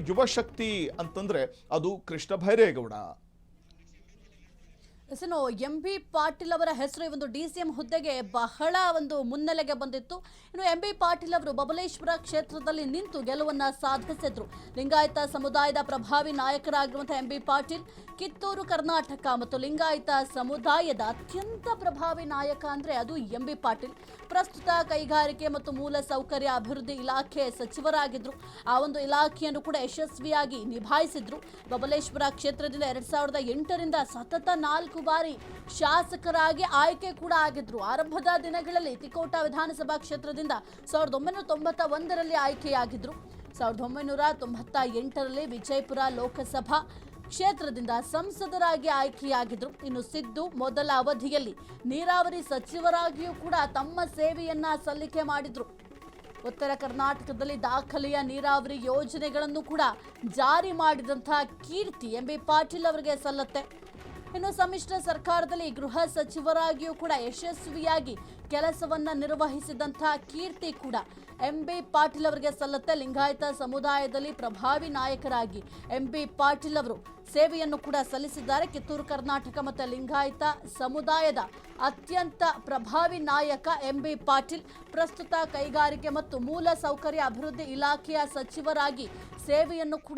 ಯುವ ಶಕ್ತಿ ಅಂತಂದ್ರೆ ಅದು ಕೃಷ್ಣ ಭೈರೇಗೌಡ. ಎಂಬಿ ಪಾಟೀಲ್ ಅವರ ಹೆಸರು ಈ ಒಂದು ಡಿಸಿಎಂ ಹುದ್ದೆಗೆ ಬಹಳ ಒಂದು ಮುನ್ನೆಲೆಗೆ ಬಂದಿತ್ತು. ಇನ್ನು ಎಂಬಿ ಪಾಟೀಲ್ ಅವರು ಬಬಲೇಶ್ವರ ಕ್ಷೇತ್ರದಲ್ಲಿ ನಿಂತು ಗೆಲುವನ್ನ ಸಾಧಿಸಿದ್ರು. ಲಿಂಗಾಯತ ಸಮುದಾಯದ ಪ್ರಭಾವಿ ನಾಯಕರಾಗಿರುವಂತಹ ಎಂಬಿ ಪಾಟೀಲ್ ಕಿತ್ತೂರು ಕರ್ನಾಟಕ ಮತ್ತು ಲಿಂಗಾಯತ ಸಮುದಾಯದ ಅತ್ಯಂತ ಪ್ರಭಾವಿ ನಾಯಕ ಅಂದ್ರೆ ಅದು ಎಂಬಿ ಪಾಟೀಲ್. ಪ್ರಸ್ತುತ ಕೈಗಾರಿಕೆ ಮತ್ತು ಮೂಲ ಸೌಕರ್ಯ ಅಭಿವೃದ್ಧಿ ಇಲಾಖೆ ಸಚಿವರಾಗಿದ್ರು. ಆ ಒಂದು ಇಲಾಖೆಯನ್ನು ಕೂಡ ಯಶಸ್ವಿಯಾಗಿ ನಿಭಾಯಿಸಿದ್ರು. ಬಬಲೇಶ್ವರ ಕ್ಷೇತ್ರದಿಂದ 2008ರಿಂದ ಸತತ 4 ಬಾರಿ ಶಾಸಕರಾಗಿ ಆಯ್ಕೆ ಕೂಡ ಆಗಿದ್ರು. ಆರಂಭದ ದಿನಗಳಲ್ಲಿ ತಿಕೋಟ ವಿಧಾನಸಭಾ ಕ್ಷೇತ್ರದಿಂದ 1991ರಲ್ಲಿ ಆಯ್ಕೆಯಾಗಿದ್ರು. 1998ರಲ್ಲಿ ವಿಜಯಪುರ ಲೋಕಸಭಾ ಕ್ಷೇತ್ರದಿಂದ ಸಂಸದರಾಗಿ ಆಯ್ಕೆಯಾಗಿದ್ರು. ಇನ್ನು ಸಿದ್ದು ಮೊದಲ ಅವಧಿಯಲ್ಲಿ ನೀರಾವರಿ ಸಚಿವರಾಗಿಯೂ ಕೂಡ ತಮ್ಮ ಸೇವೆಯನ್ನ ಸಲ್ಲಿಕೆ ಮಾಡಿದ್ರು. ಉತ್ತರ ಕರ್ನಾಟಕದಲ್ಲಿ ದಾಖಲೆಯ ನೀರಾವರಿ ಯೋಜನೆಗಳನ್ನು ಕೂಡ ಜಾರಿ ಮಾಡಿದಂತಹ ಕೀರ್ತಿ ಎಂಬಿ ಪಾಟೀಲ್ ಅವರಿಗೆ ಸಲ್ಲತ್ತೆ. ಇನ್ನು ಸಮ್ಮಿಶ್ರ ಸರ್ಕಾರದಲ್ಲಿ ಗೃಹ ಸಚಿವರಾಗಿಯೂ ಕೂಡ ಯಶಸ್ವಿಯಾಗಿ ಕೆಲಸವನ್ನ ನಿರ್ವಹಿಸಿದಂತಹ ಕೀರ್ತಿ ಕೂಡ ಎಂಬಿ ಪಾಟೀಲ್ ಅವರಿಗೆ ಸಲ್ಲತ್ತೆ. ಲಿಂಗಾಯತ ಸಮುದಾಯದಲ್ಲಿ ಪ್ರಭಾವಿ ನಾಯಕರಾಗಿ ಎಂಬಿ ಪಾಟೀಲ್ ಅವರು ಸೇವೆಯನ್ನು ಕೂಡ ಸಲ್ಲಿಸಿದ್ದಾರೆ. ಕಿತ್ತೂರು ಕರ್ನಾಟಕ ಮತ್ತು ಲಿಂಗಾಯತ ಸಮುದಾಯದ ಅತ್ಯಂತ ಪ್ರಭಾವಿ ನಾಯಕ ಎಂಬಿ ಪಾಟೀಲ್. ಪ್ರಸ್ತುತ ಕೈಗಾರಿಕೆ ಮತ್ತು ಮೂಲ ಸೌಕರ್ಯ ಅಭಿವೃದ್ಧಿ ಇಲಾಖೆಯ ಸಚಿವರಾಗಿ ಸೇವೆಯನ್ನು ಕೂಡ